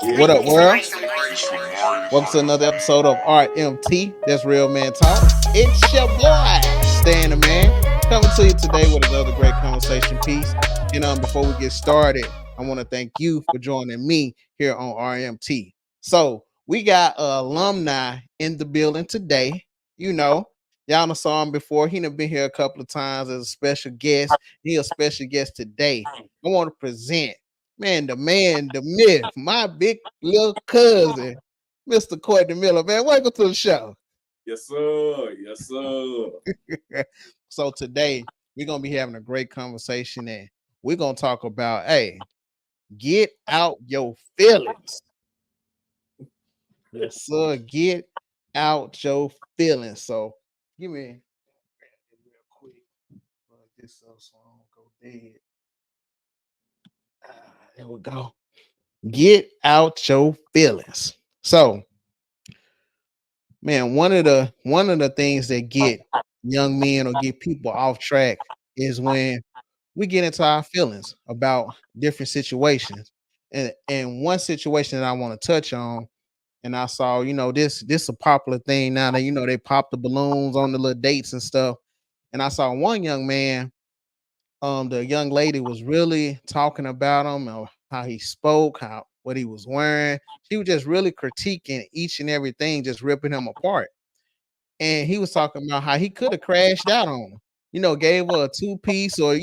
What up, world? Welcome to another episode of RMT. That's Real Man Talk. It's your boy, Stan the Man, coming to you today with another great conversation piece. And before we get started, I want to thank you for joining me here on RMT. So we got alumni in the building today. You know, y'all done saw him before. He done been here a couple of times as a special guest. He a special guest today. I want to present man, the myth, my big little cousin, Mr. Courtney Miller. Man, welcome to the show. Yes, sir. Yes, sir. So today we're gonna be having a great conversation, and we're gonna talk about, hey, get out your feelings. Yes, sir. Get out your feelings. So give me real quick. Plug this up so I don't go dead. There we go. Get out your feelings. So man, one of the things that get young men or get people off track is when we get into our feelings about different situations. And one situation that I want to touch on, and I saw, this a popular thing now that they pop the balloons on the little dates and stuff. And I saw one young man, the young lady was really talking about him, or how he spoke, how what he was wearing. She was just really critiquing each and everything, just ripping him apart, and he was talking about how he could have crashed out on her. Gave her a two-piece, or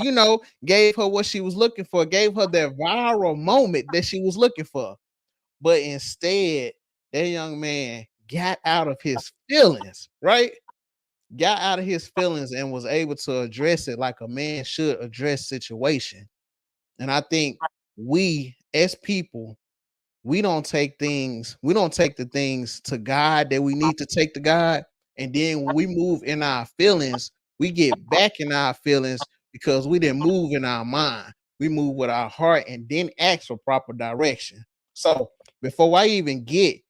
gave her what she was looking for, gave her that viral moment that she was looking for. But instead, that young man got out of his feelings, right? Got out of his feelings and was able to address it like a man should address situation. And I think we as people, we don't take the things to God that we need to take to God. And then when we move in our feelings, we get back in our feelings because we didn't move in our mind. We move with our heart and then ask for proper direction. So before I even get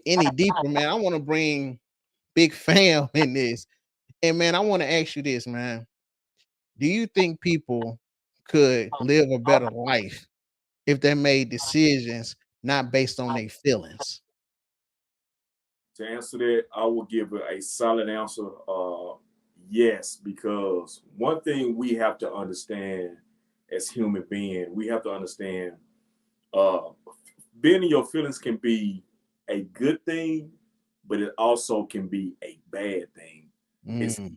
any deeper, man, I want to bring Big Fam in this. And man, I want to ask you this, man. Do you think people could live a better life if they made decisions not based on their feelings? To answer that, I will give a solid answer. Yes, because one thing we have to understand as human beings, we have to understand uh, being in your feelings can be a good thing, but it also can be a bad thing. It's Mm,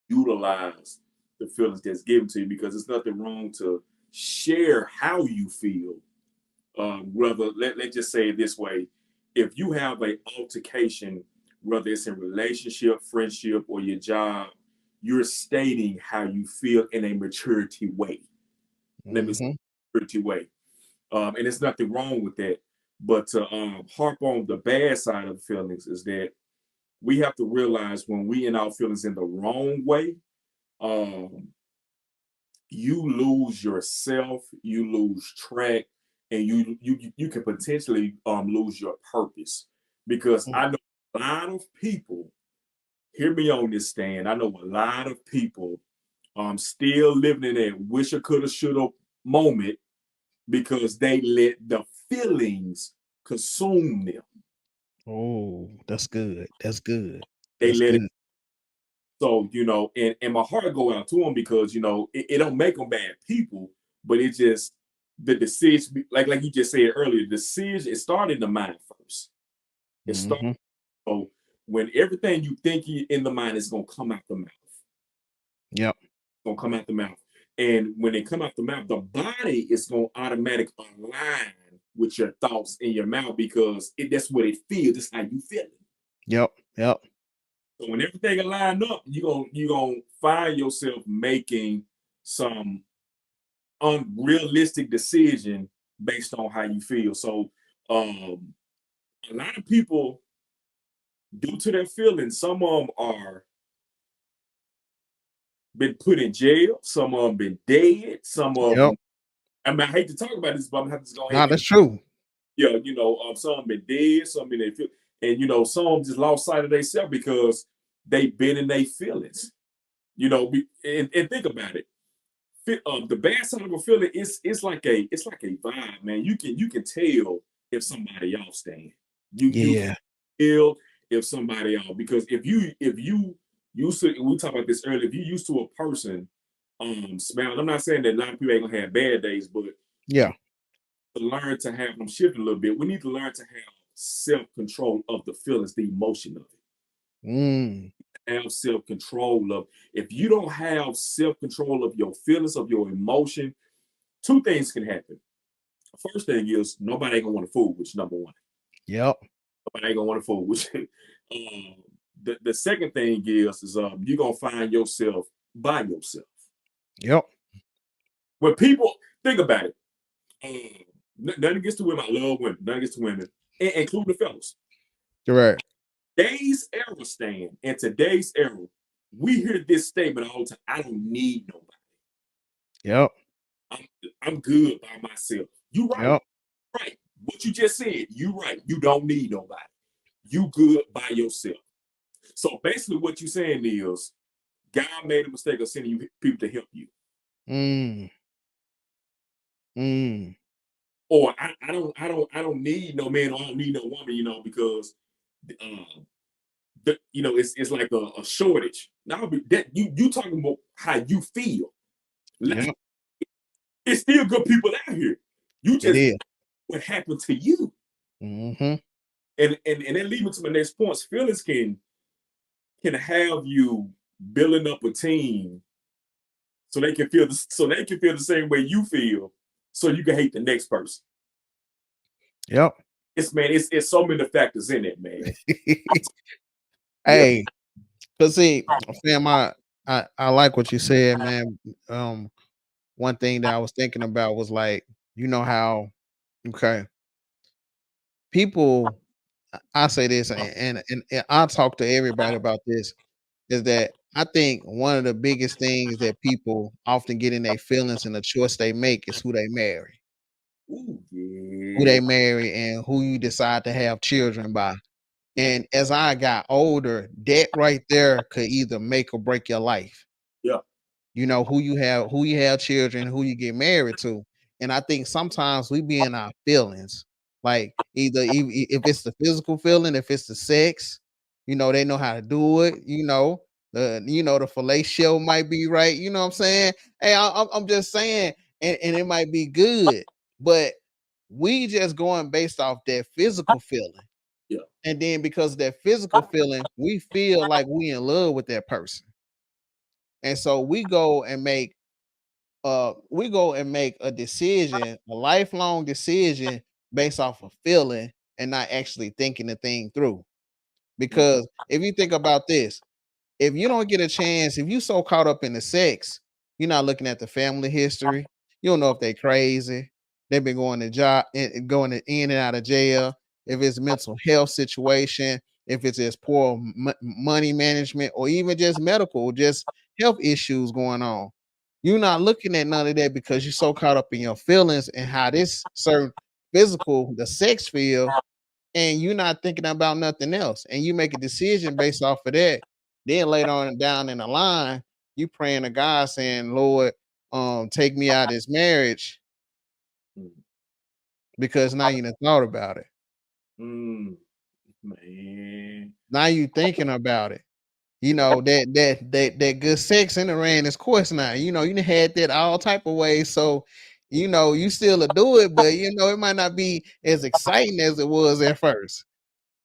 utilize the feelings that's given to you because there's nothing wrong to share how you feel. Whether let's just say it this way, if you have a altercation, whether it's in relationship, friendship, or your job, you're stating how you feel in a maturity way. Let me say mhm. maturity way, and there's nothing wrong with that. But to harp on the bad side of the feelings is that we have to realize when we in our feelings in the wrong way, um, you lose yourself, you lose track, and you can potentially lose your purpose. Because Mm, I know a lot of people, hear me on this stand. I know a lot of people still living in that wisha, coulda, shoulda moment because they let the feelings consume them. oh, that's good. That's good. They That's let it. good. So, and my heart go out to them because, it don't make them bad people, but it just, the decision, like you just said earlier, the decision, it started in the mind first. It started, Mhm. so when everything you think in the mind is going to come out the mouth, Yep. going to come out the mouth. And when they come out the mouth, the body is going to automatically align with your thoughts in your mouth because that's what it feels. That's how you feel it. Yep. Yep. So when everything align up, you're gonna find yourself making some unrealistic decision based on how you feel. So a lot of people, due to their feelings, some of them are been put in jail, some of them been dead, some of Yep. them. I mean, I hate to talk about this, but I'm gonna have to go ahead Nah, and that's true. yeah, some been dead, some in their feel, and some of them just lost sight of themselves because they been in their feelings. And think about it. The bad side of a feeling is it's like a vibe, man. You can tell if somebody else stand. You Yeah. feel if somebody else, because if you used to, we talked about this earlier, if you used to a person smelling, I'm not saying that a lot of people ain't gonna have bad days, but Yeah. to learn to have, I'm shifting a little bit, we need to learn to have self-control of the feelings, the emotion of Mm. it. Have self-control of, if you don't have self-control of your feelings, of your emotion, two things can happen. First thing is nobody ain't gonna want to fool, which is number one. Yep. Nobody ain't gonna want to fool, which the second thing is you're gonna find yourself by yourself. Yep. When people think about it, nothing against the women, I love women, nothing against the women, including the fellas. Correct. Today's era stand in today's era, we hear this statement all the time. I don't need nobody. Yep. I'm I'm good by myself. You right, Yep. right. What you just said, you right. You don't need nobody. You good by yourself. So basically, what you're saying is, God made a mistake of sending you people to help you, Mm. Mm. or I don't need no man, or I don't need no woman, because um, it's like a shortage. Now that you talking about how you feel. Yep. It's still good people out here. You It just is. what happened to you, Mm-hmm. and then lead me to my next point. Feelings can have you building up a team so they can feel the same way you feel, so you can hate the next person. Yep. It's so many factors in it, man. Yeah, Hey, cause see, fam, I like what you said, man. One thing that I was thinking about was like, how okay, people I say this and I talk to everybody about this is that I think one of the biggest things that people often get in their feelings and the choice they make is who they marry. ooh, Who yeah, they marry and who you decide to have children by. yeah, And as I got older, that right there could either make or break your life. yeah. Who you have children, who you get married to. And I think sometimes we be in our feelings, like either if it's the physical feeling, if it's the sex, they know how to do it. The fellatio might be right. You know what I'm saying? Hey, I'm just saying, and it might be good, but we just going based off that physical feeling, Yeah. and then because of that physical feeling, we feel like we in love with that person, and so we go and make a decision, a lifelong decision based off of feeling and not actually thinking the thing through. Mm, Because if you think about this, if you don't get a chance, if you so caught up in the sex, you're not looking at the family history. You don't know if they crazy. They've been going to job and going in and out of jail. If it's mental health situation, if it's just poor money management, or even just medical, just health issues going on. You're not looking at none of that because you're so caught up in your feelings and how this certain physical, the sex feel, and you're not thinking about nothing else, and you make a decision based off of that. Then later on down in the line, you praying to God saying, Lord, take me out of this marriage mm, because now you done thought about it. mm, man. Now you thinking about it. That good sex in the ran its course now. You done had that all type of ways. So, you still do it, but it might not be as exciting as it was at first.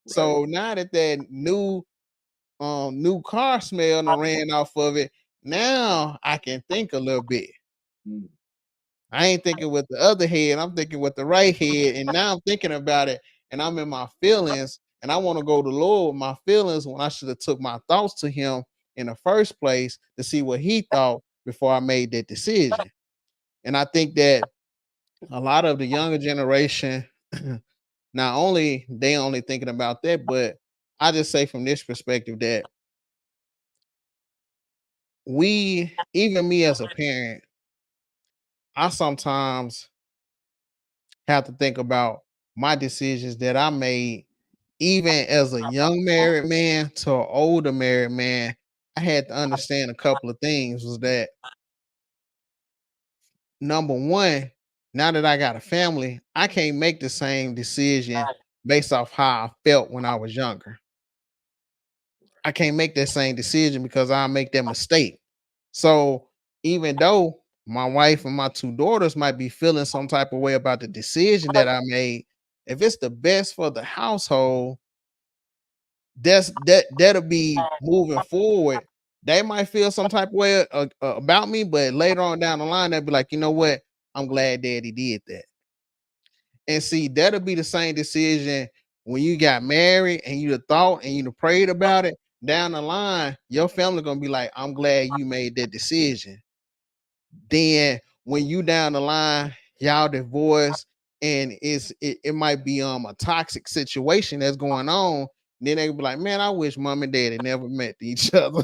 Right. So now that new car smell and ran off of it. Now I can think a little bit. Mm, I ain't thinking with the other head. I'm thinking with the right head. And now I'm thinking about it and I'm in my feelings and I want to go to Lord with my feelings when I should have took my thoughts to him in the first place to see what he thought before I made that decision. And I think that a lot of the younger generation, not only they only thinking about that, but I just say from this perspective that even me as a parent, I sometimes have to think about my decisions that I made, even as a young married man to an older married man. I had to understand a couple of things was that number one, now that I got a family, I can't make the same decision based off how I felt when I was younger. I can't make that same decision because I'll make that mistake. So even though my wife and my two daughters might be feeling some type of way about the decision that I made, if it's the best for the household, that'll be moving forward. They might feel some type of way about me, but later on down the line, they'll be like, you know what? I'm glad Daddy did that. And see, that'll be the same decision when you got married and you thought and you prayed about it. Down the line, your family gonna be like, I'm glad you made that decision. Then when you down the line, y'all divorce and it might be a toxic situation that's going on. Then they be like, man, I wish mom and daddy never met each other.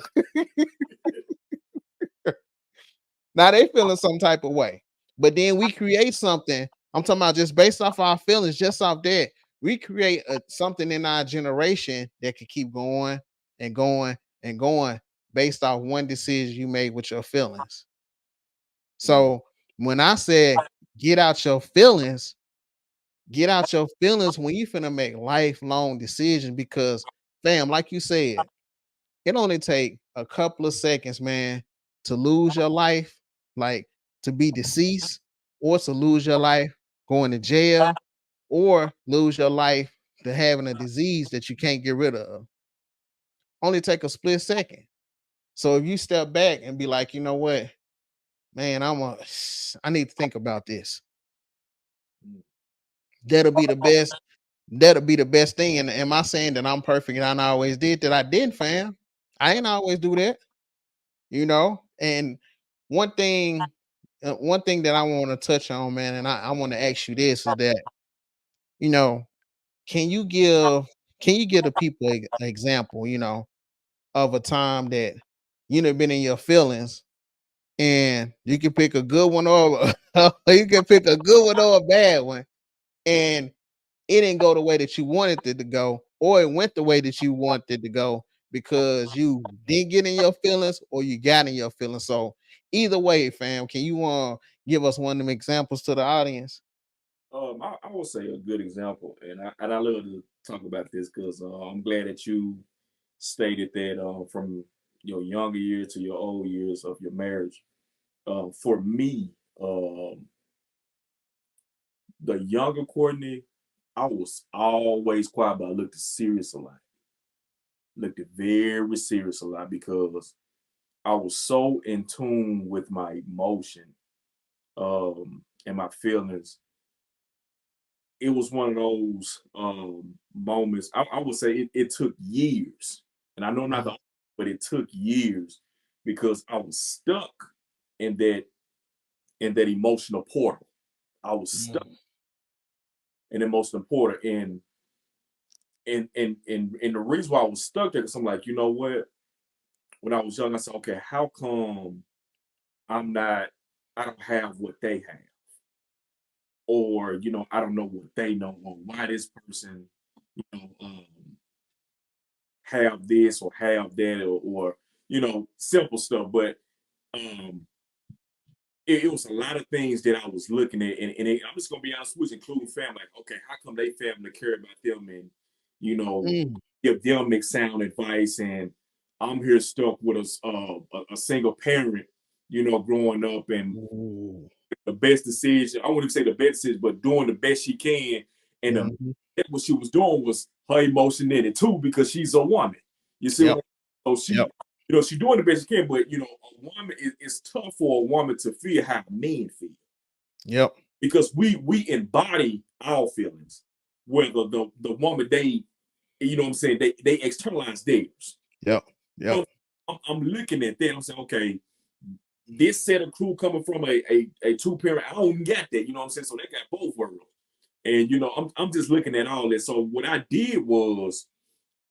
Now they feeling some type of way. But then we create something. I'm talking about just based off our feelings, just off that. We create something in our generation that can keep going and going and going based off one decision you made with your feelings. Mm, So when I said get out your feelings, get out your feelings when you finna make lifelong decisions because fam, like you said, it only take a couple of seconds, man, to lose your life, like to be deceased, or to lose your life going to jail, or lose your life to having a disease that you can't get rid of. Only take a split second. So if you step back and be like, you know what, man, I need to think about this. mm. That'll be the best. That'll be the best thing. And am I saying that I'm perfect and I always did that? I didn't, fam. I ain't always do that, you know. And one thing, one thing that I want to touch on, man, and I want to ask you this is that, you know, can you give can you give the people an example, of a time that you know been in your feelings and you can pick a good one or you can pick a good one or a bad one, and it didn't go the way that you wanted it to go, or it went the way that you wanted it to go because you didn't get in your feelings or you got in your feelings. So either way, fam, can you give us one of them examples to the audience? I will say a good example, and I love to talk about this because I'm glad that you stated that from your younger years to your old years of your marriage. For me, the younger Courtney, I was always quiet, but I looked serious a lot. Looked very serious a lot because I was so in tune with my emotion and my feelings. It was one of those moments. I would say it took years, and I know I'm not the Mhm. only, but it took years because I was stuck in that emotional portal. I was stuck Mhm. in emotional portal, and the reason why I was stuck there because I'm like, you know what? When I was young, I said, okay, how come I'm not, I don't have what they have, or I don't know what they know, or why this person, you know, have this or have that, or simple stuff. But um, it was a lot of things that I was looking at, I'm just gonna be honest with you, including family. Like, okay, how come they family care about them and you know Mm. give them sound advice, and I'm here stuck with a single parent, growing up, and Ooh. the best decision. I wouldn't say the best decision, but doing the best she can. And Mhm. what she was doing was her emotion in it too, because she's a woman. You see what Yep. I'm saying? So Yep. she's doing the best she can, but a woman, it's tough for a woman to feel how men feel Yep. because we embody our feelings. Whether the woman they, what I'm saying, they externalize theirs. Yep. You Yep. know, I'm looking at that. I'm saying, okay, this set of crew coming from a two parent, I don't get that. You know what I'm saying? So they got both worlds. And I'm just looking at all this. So what I did was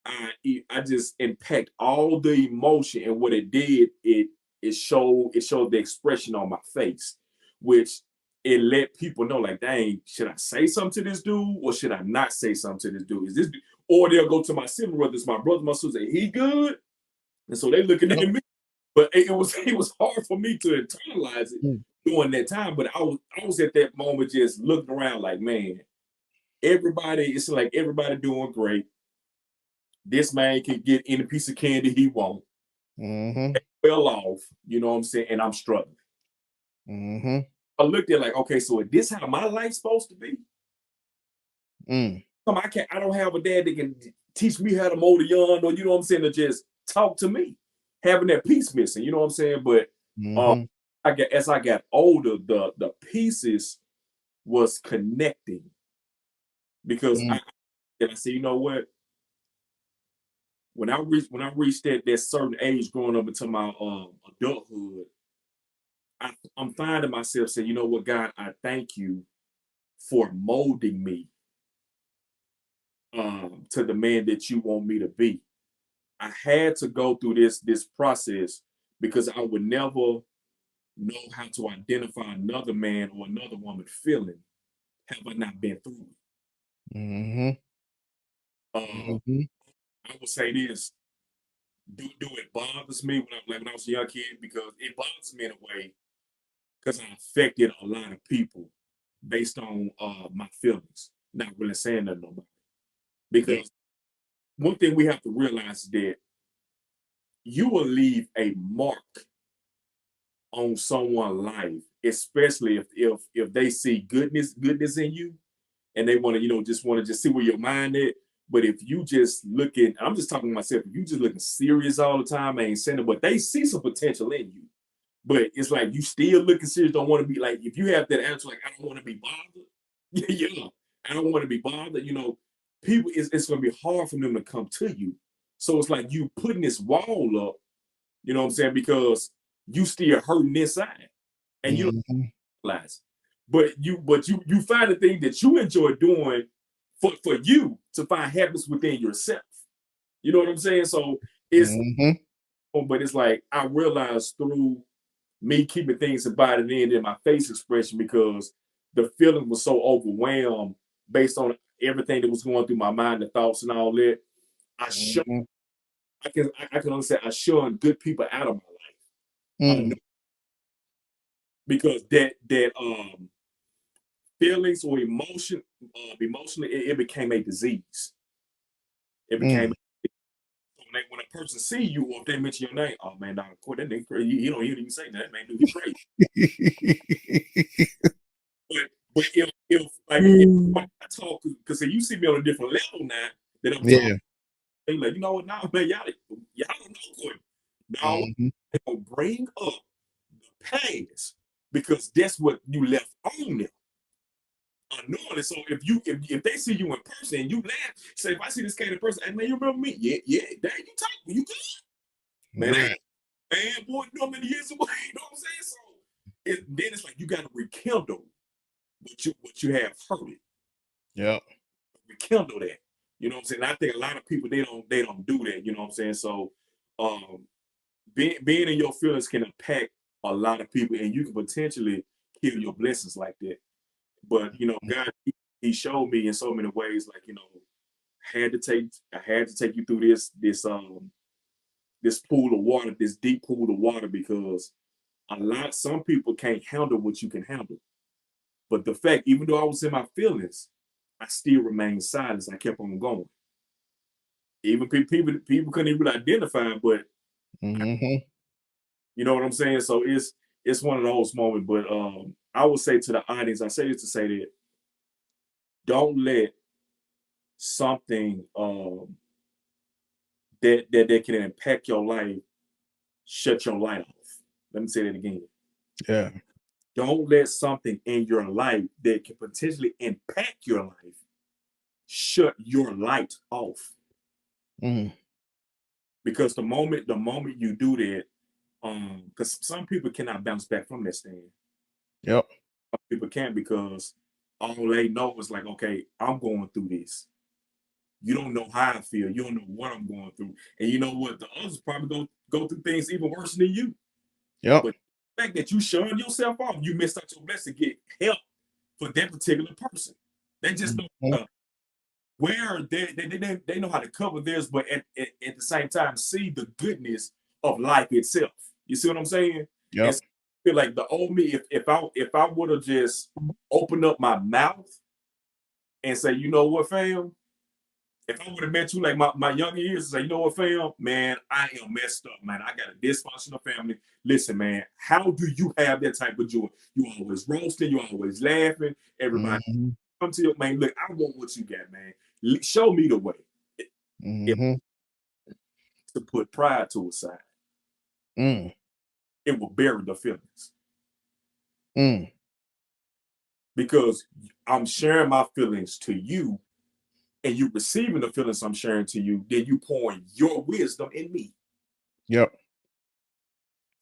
I just impact all the emotion, and what it did, it showed the expression on my face, which it let people know, like, dang, should I say something to this dude or should I not say something to this dude? Is this, or they'll go to my sibling brothers, my brother, my sister, he good? And so they looking at Yep. me. but it was hard for me to internalize it Mm. during that time. But I was at that moment just looking around like, man, it's like everybody doing great. This man can get any piece of candy he wants, Mhm. well off, you know what I'm saying, and I'm struggling. Mhm. I looked at like, okay, so is this how my life's supposed to be? Mm. I don't have a dad that can teach me how to mow the yard, or you know what I'm saying, to just talk to me. Having that piece missing, you know what I'm saying? But um, Mhm. as I got older, the pieces was connecting because Mm. I said, you know what? When I reached that certain age, growing up into my adulthood, I'm finding myself saying, you know what, God, I thank you for molding me to the man that you want me to be. I had to go through this process because I would never know how to identify another man or another woman feeling have I not been through it. Mhm. Uh, Mhm. I would say this: do it bothers me when I was a young kid, because it bothers me in a way because I affected a lot of people based on my feelings, not really saying nothing to nobody. Yeah. Because one thing we have to realize is that you will leave a mark on someone's life, especially if they see goodness in you, and they want to, just want to just see where your mind is. But if you just looking, I'm just talking to myself, if you just looking serious all the time, ain't saying it, but they see some potential in you. But it's like you still looking serious, don't want to be like, if you have that answer, like, I don't want to be bothered. Yeah, I don't want to be bothered. People, it's going to be hard for them to come to you. So it's like you putting this wall up, you know what I'm saying? Because you still hurting inside and you don't Mhm. realize. But you find the thing that you enjoy doing for you to find happiness within yourself. You know what I'm saying? So it's Mhm. but it's like I realized through me keeping things embodied in my face expression, because the feeling was so overwhelmed based on everything that was going through my mind, the thoughts and all that. I shun, Mhm. I can understand I shun good people out of my life. Mm. Because that feelings or emotionally, it became a disease. It became Mm. when a person see you, or if they mention your name, oh man, nah, quit that nigga crazy. You don't even say that, man, dude, he crazy. But if like if when Mm. I talk, because you see me on a different level now that I'm talking, Yeah. they like, you know what, now man, y'all don't know Quentin. Now Mhm. they gonna bring up the past because that's what you left on them unknowingly. So if they see you in person and you laugh, say, if I see this cat in person, hey man, you remember me? Yeah, yeah, dang, you talk, you good, man. Right. Man, boy, you know how many years away, you know what I'm saying? So then it's like you got to rekindle what you have hurt it, Yep. rekindle that. You know what I'm saying? I think a lot of people they don't do that. You know what I'm saying? So um, being in your feelings can impact a lot of people, and you can potentially kill your blessings like that. But God, He showed me in so many ways, like I had to take you through this pool of water, this deep pool of water, because some people can't handle what you can handle. But the fact, even though I was in my feelings, I still remained silent. I kept on going. Even people couldn't even identify, but Mhm. you know what I'm saying. So it's one of those moments. But I would say to the audience, I say this to say that don't let something that can impact your life shut your light off. Let me say that again. Yeah. Don't let something in your life that can potentially impact your life shut your light off. Mm. Because the moment you do that, because some people cannot bounce back from that stand. Yep. Some people can't, because all they know is like, okay, I'm going through this. You don't know how I feel. You don't know what I'm going through. And you know what? The others probably go through things even worse than you. Yep. But the fact that you showing yourself off, you missed out your blessing to get help for that particular person. They just know Mhm. where they know how to cover theirs, but at the same time see the goodness of life itself. You see what I'm saying? And Yep. so I feel like the old me, if I would have just opened up my mouth and say, you know what, fam, if I would have met you like my younger years and say, you know what, fam, man, I am messed up, man. I got a dysfunctional family. Listen, man, how do you have that type of joy? You always roasting, you always laughing. Everybody Mhm. come to you, man. Look, I want what you got, man. Show me the way. If Mhm. to put pride to a side, Mm. it will bury the feelings Mm. because I'm sharing my feelings to you and you receiving the feelings I'm sharing to you, then you pouring your wisdom in me. Yep.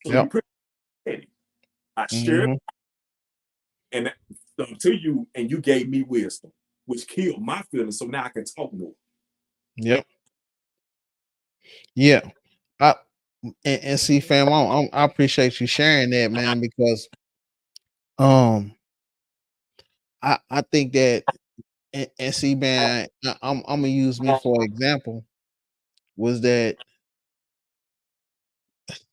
So you Yep. pretty petty. I shared Mhm. and to you, and you gave me wisdom, which killed my feelings. So now I can talk more. Yep. Yeah. I and see, fam, I appreciate you sharing that, man, because um, I think that and see, man, I'm gonna use me for example. Was that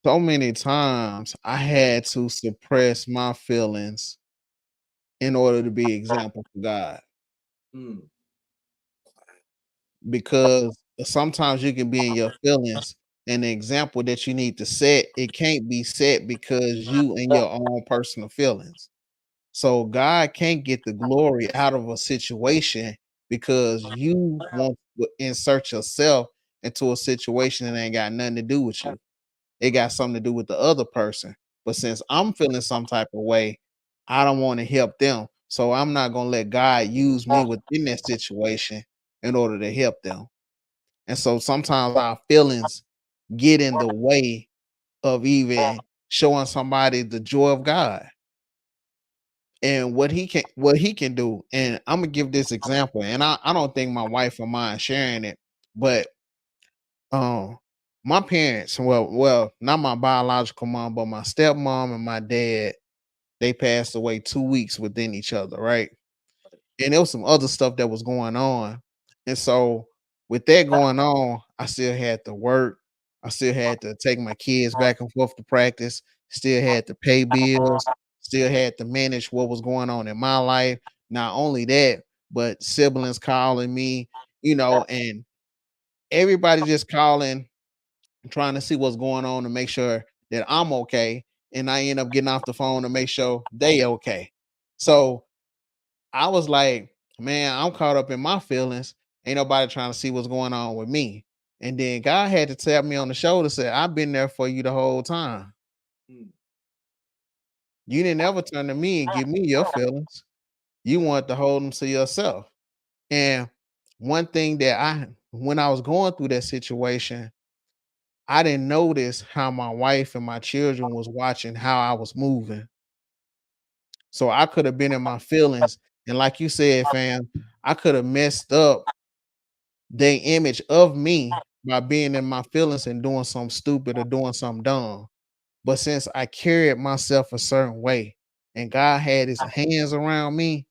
so many times I had to suppress my feelings in order to be example for God, Mm, because sometimes you can be in your feelings, and the example that you need to set, it can't be set because you and your own personal feelings. So God can't get the glory out of a situation because you want to insert yourself into a situation that ain't got nothing to do with you. It got something to do with the other person. But since I'm feeling some type of way, I don't want to help them. So I'm not going to let God use me within that situation in order to help them. And so sometimes our feelings get in the way of even showing somebody the joy of God and what he can do. And I'm gonna give this example. And I don't think my wife will mind sharing it, but um my parents, well, not my biological mom, but my stepmom and my dad, they passed away 2 weeks within each other, right? And there was some other stuff that was going on. And so with that going on, I still had to work. I still had to take my kids back and forth to practice, still had to pay bills, still had to manage what was going on in my life. Not only that, but siblings calling me, and everybody just calling, trying to see what's going on to make sure that I'm okay. And I end up getting off the phone to make sure they okay. So I was like, man, I'm caught up in my feelings. Ain't nobody trying to see what's going on with me. And then God had to tap me on the shoulder, say, I've been there for you the whole time. mm, You didn't ever turn to me and give me your feelings. You wanted to hold them to yourself. And one thing that when I was going through that situation, I didn't notice how my wife and my children was watching how I was moving. So I could have been in my feelings. And like you said, fam, I could have messed up they image of me by being in my feelings and doing something stupid or doing something dumb. But since I carried myself a certain way and God had his hands around me,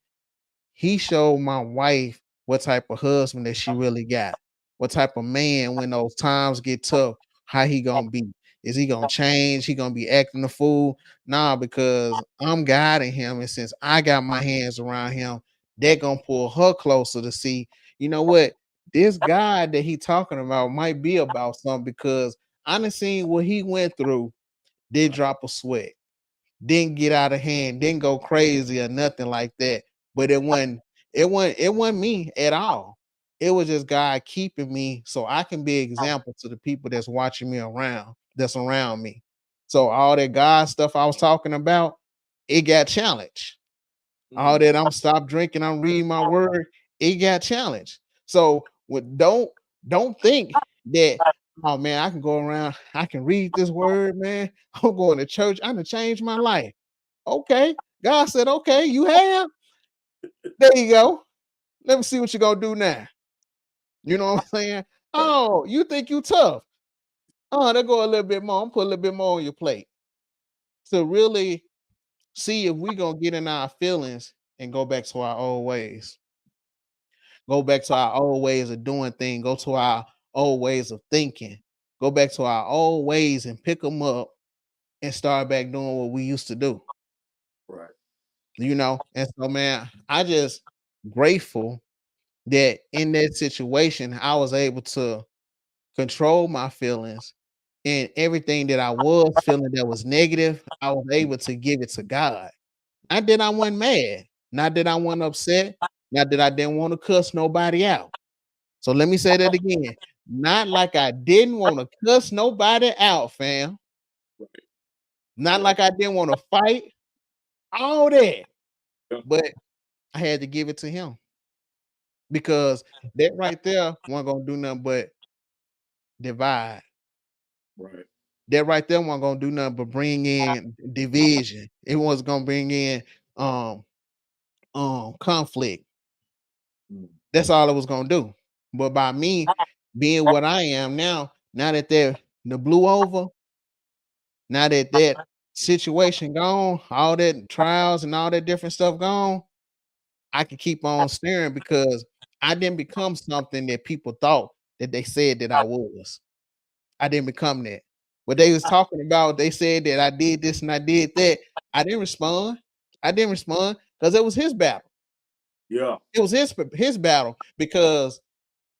he showed my wife what type of husband that she really got. What type of man when those times get tough, how he gonna be? Is he gonna change? He gonna be acting a fool? Nah, because I'm guiding him, and since I got my hands around him, they're gonna pull her closer to see, you know what? This guy that he talking about might be about something because I done seen what he went through, did drop a sweat, didn't get out of hand, didn't go crazy or nothing like that. But it wasn't me at all. It was just God keeping me so I can be an example to the people that's watching me that's around me. So all that God stuff I was talking about, it got challenged. All mm, that I'm stop drinking, I'm reading my word, it got challenged. So don't think that, oh man, I can go around, I can read this word, man. I'm going to church, I'm gonna change my life. Okay. God said, okay, you have. There you go. Let me see what you're gonna do now. You know what I'm saying? right. Oh, you think you tough. Oh, there go a little bit more. I'm put a little bit more on your plate to really see if we gonna get in our feelings and go back to our old ways. Go back to our old ways of doing things. Go to our old ways of thinking. Go back to our old ways and pick them up and start back doing what we used to do, Right. you know? And so, man, I just grateful that in that situation, I was able to control my feelings and everything that I was feeling that was negative, I was able to give it to God. Not that I wasn't mad, not that I wasn't upset, not that I didn't want to cuss nobody out. So let me say that again. Not like I didn't want to cuss nobody out, fam. Right. Not Yeah. like I didn't want to fight, all that. Yeah. But I had to give it to him because that right there wasn't gonna do nothing but divide. Right. That right there wasn't gonna do nothing but bring in division. It was gonna bring in um conflict. Mm. That's all it was gonna do. But by me being what I am now, now that they're the blue over, now that that situation gone, all that trials and all that different stuff gone, I can keep on staring because I didn't become something that people thought that they said that I was. I didn't become that. What they was talking about, they said that I did this and I did that. I didn't respond. I didn't respond because it was his battle. Yeah. It was his battle because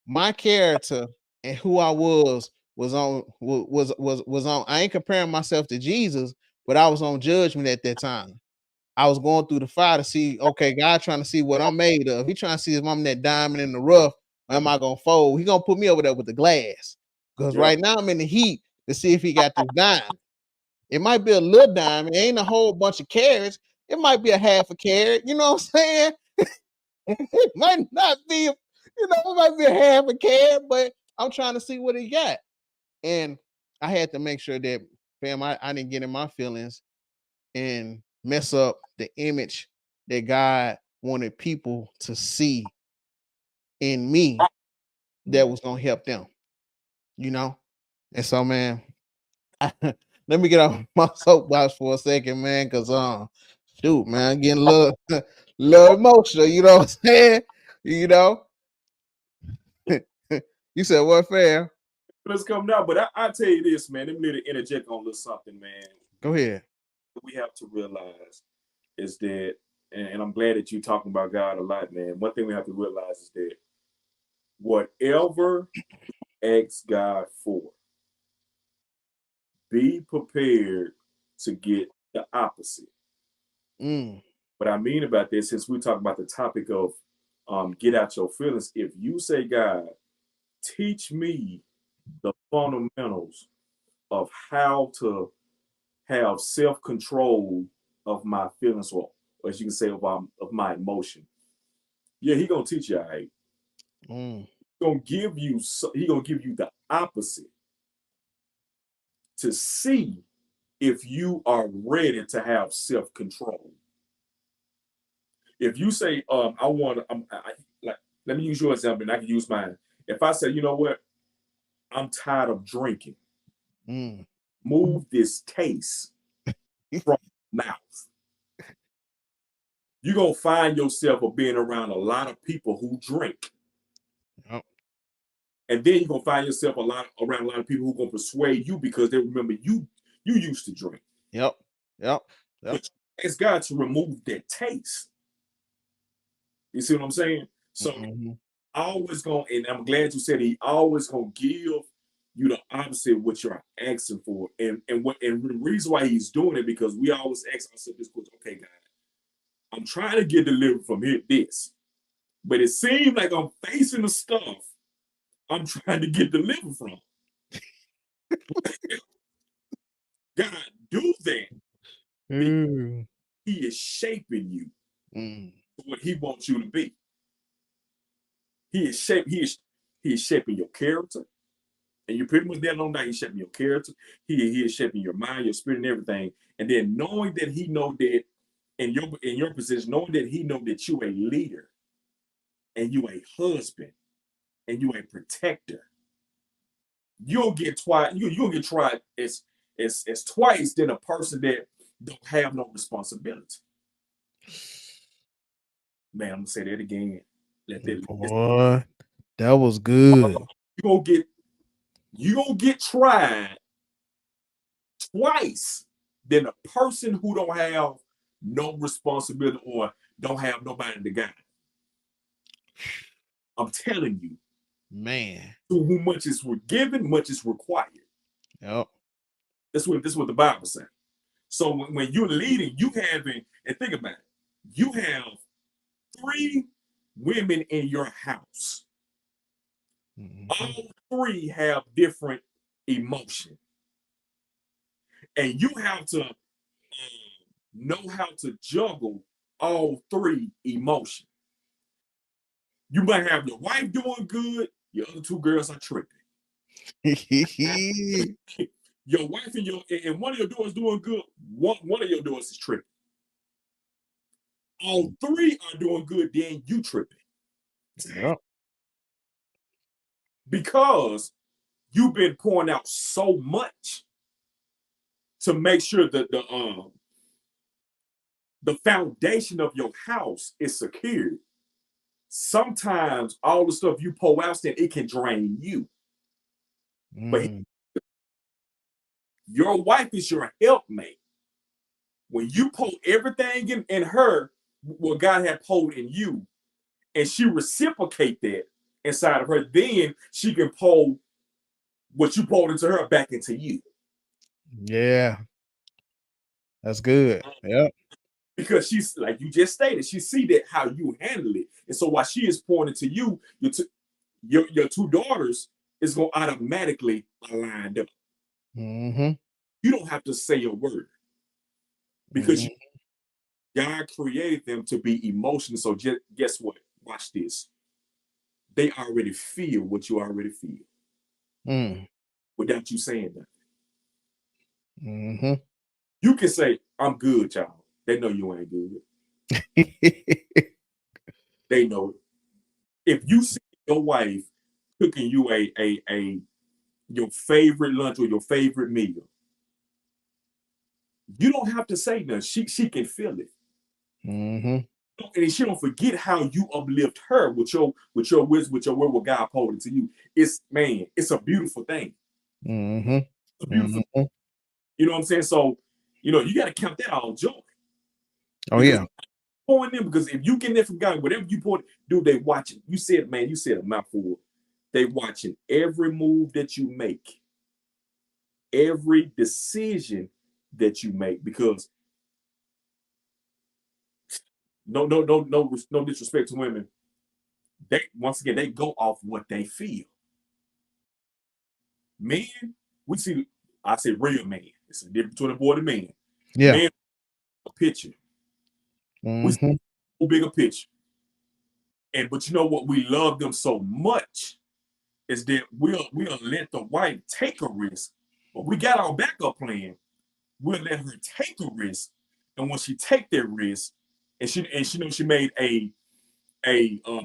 my character and who I was on was on. I ain't comparing myself to Jesus, but I was on judgment at that time. I was going through the fire to see, okay, God trying to see what I'm made of. He trying to see if I'm that diamond in the rough, or am I gonna fold? He gonna put me over there with the glass. Because Yeah. right now I'm in the heat to see if he got this diamond. It might be a little diamond, it ain't a whole bunch of carats. It might be a half a carat, you know what I'm saying? It might not be, it might be a half a carat, but I'm trying to see what he got. And I had to make sure that, fam, I didn't get in my feelings and mess up the image that God wanted people to see in me that Mm. was gonna help them, you know? And so, man, let me get off my soapbox for a second, man, because shoot, man, getting a little little emotional, you know what I'm saying? You know? You said what, fam? Let's come now. But I tell you this, man. Let me interject on a little something, man. Go ahead. What we have to realize is that, and I'm glad that you're talking about God a lot, man. One thing we have to realize is that whatever ask God for, be prepared to get the opposite. Mm, What I mean about this, since we talk about the topic of get out your feelings, if you say, God, teach me the fundamentals of how to have self-control of my feelings, or as you can say, of my emotion. Yeah, he gonna teach you. All right. mm, Gonna give you. He gonna give you the opposite to see if you are ready to have self-control. If you say, I want to, like, let me use your example, and I can use mine. If I say, you know what, I'm tired of drinking, mm. move this taste from the mouth. You're gonna find yourself of being around a lot of people who drink. Yep, And then you're gonna find yourself around a lot of people who are gonna persuade you because they remember you used to drink. yep, yep, yep. But it's God to remove that taste. You see what I'm saying? So Mhm. always gonna, and I'm glad you said he always gonna give you the opposite of what you're asking for. And the reason why he's doing it, because we always ask ourselves this question, okay, God, I'm trying to get delivered from here, this. But it seems like I'm facing the stuff I'm trying to get delivered from. God, do that because Mm, he is shaping you mm. to what he wants you to be. He is shape, he is shaping your character. And you pretty much there on that he's shaping your character. He is shaping your mind, your spirit, and everything. And then knowing that he know that in your position, knowing that he know that you a leader and you a husband and you a protector, you'll get twice, you'll get tried as twice than a person that don't have no responsibility. Man, I'm gonna say that again. Let that Boy, that was good. you gonna get you gonna get tried twice than a person who don't have no responsibility or don't have nobody to guide. I'm telling you, Man. to whom much is given, much is required. Yep. This is what the Bible says. So when you're leading, you having, and think about it, you have three women in your house. Mhm. All three have different emotion, and you have to know how to juggle all three emotions. You might have your wife doing good, your other two girls are tripping. Your wife and one of your daughters doing good, one of your daughters is tripping. All three are doing good, then you tripping. Yep. Because you've been pouring out so much to make sure that the foundation of your house is secured. Sometimes all the stuff you pour out, then it can drain you. But Mm. your wife is your helpmate. When you pour everything in her, what God had poured in you, and she reciprocate that inside of her, then she can pour what you poured into her back into you. Yeah. That's good. Yep. Because she's like you just stated, she see that how you handle it, and so while she is pouring into you, your two daughters is gonna automatically align up. Mhm. You don't have to say a word because Mhm. God created them to be emotional. So just guess what? Watch this. They already feel what you already feel Mm. without you saying that. Mhm. You can say, "I'm good, y'all." They know you ain't good. They know it. If you see your wife cooking you a your favorite lunch or your favorite meal, you don't have to say nothing. She can feel it. Mhm. And she don't forget how you uplift her with your wisdom, with your word, what God poured into you. It's man, it's a beautiful thing. Mhm. It's a beautiful, Mhm. you know what I'm saying? So, you got to count that all joy Oh because yeah. pouring them. Because if you get that from God, whatever you pour, dude, they watching. You said, man, you said a mouthful. They watching every move that you make, every decision that you make. Because no disrespect to women, they once again they go off what they feel. Men, we see, I say real man. It's a difference between a boy and a man. Yeah. Men, a picture. We see Mhm. a bigger picture. And but you know what? We love them so much is that we'll let the wife take a risk, but we got our backup plan. We'll let her take a risk, and when she take that risk, and she knows she made a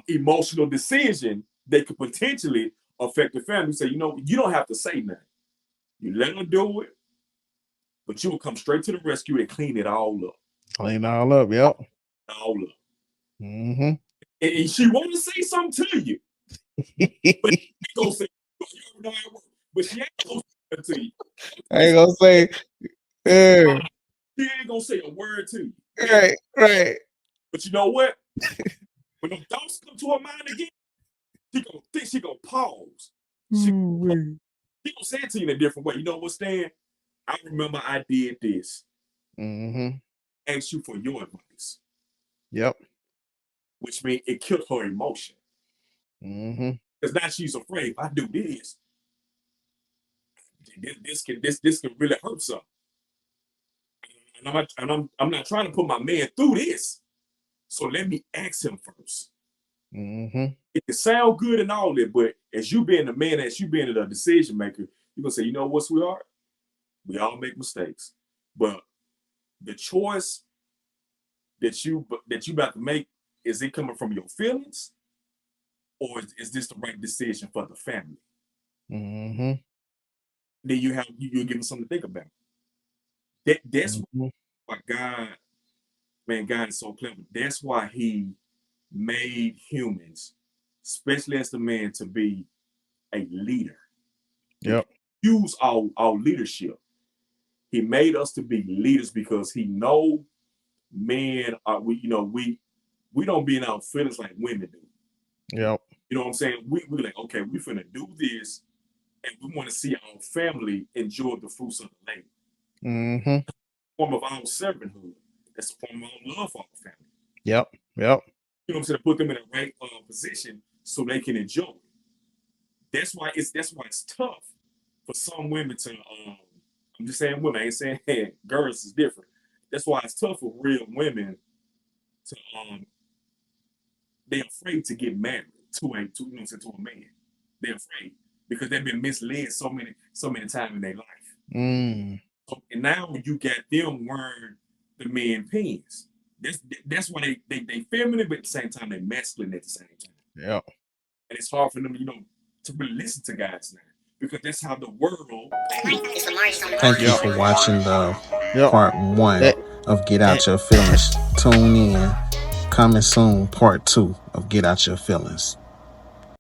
emotional decision that could potentially affect the family. Say, you don't have to say nothing. You let her do it, but you will come straight to the rescue and clean it all up. Clean all up. Yep. All up. Mhm. And she want to say something to you, but she ain't gonna say, you know how it works. But she ain't gonna say something to you. I ain't gonna say, yeah, She ain't gonna say a word to you. right, right. But you know what? When them thoughts come to her mind again, she gonna pause. She, Ooh-wee. she gonna say it to you in a different way. You know what, Stan? I remember I did this. Mhm. Asked you for your advice, Yep. which means it killed her emotion. Mhm. Because now she's afraid if I do this, this can really hurt something. And I'm not trying to put my man through this. So let me ask him first. Mhm. It can sound good and all that, but as you being the man, as you being the decision maker, you're gonna say, you know what, sweetheart? We all make mistakes. But the choice that you about to make, is it coming from your feelings, or is this the right decision for the family? Mhm. Then you're giving something to think about. That's Mhm. why God is so clever. That's why He made humans, especially as the man, to be a leader. We Yep. use our leadership. He made us to be leaders because he know men are we don't be in our feelings like women do. Yep. You know what I'm saying? We like, okay, we finna do this and we want to see our family enjoy the fruits of the labor. Mm-hmm. Form of our servanthood. That's a form of our love for our family. Yep. Yep. You know what I'm saying? Put them in the right position so they can enjoy it. That's why it's tough for some women to I'm just saying women, I ain't saying hey, girls is different. That's why it's tough for real women to they're afraid to get married to a man. They're afraid because they've been misled so many times in their life. Mm. So, and now you got them wearing the men pins. That's why they feminine, but at the same time they masculine at the same time. Yep. And it's hard for them, to really listen to guys now because that's how the world. Thank you Yep. for watching the Yep. part one That of Get and, Out Your Feelings. Tune in. Coming soon, part two of Get Out Your Feelings.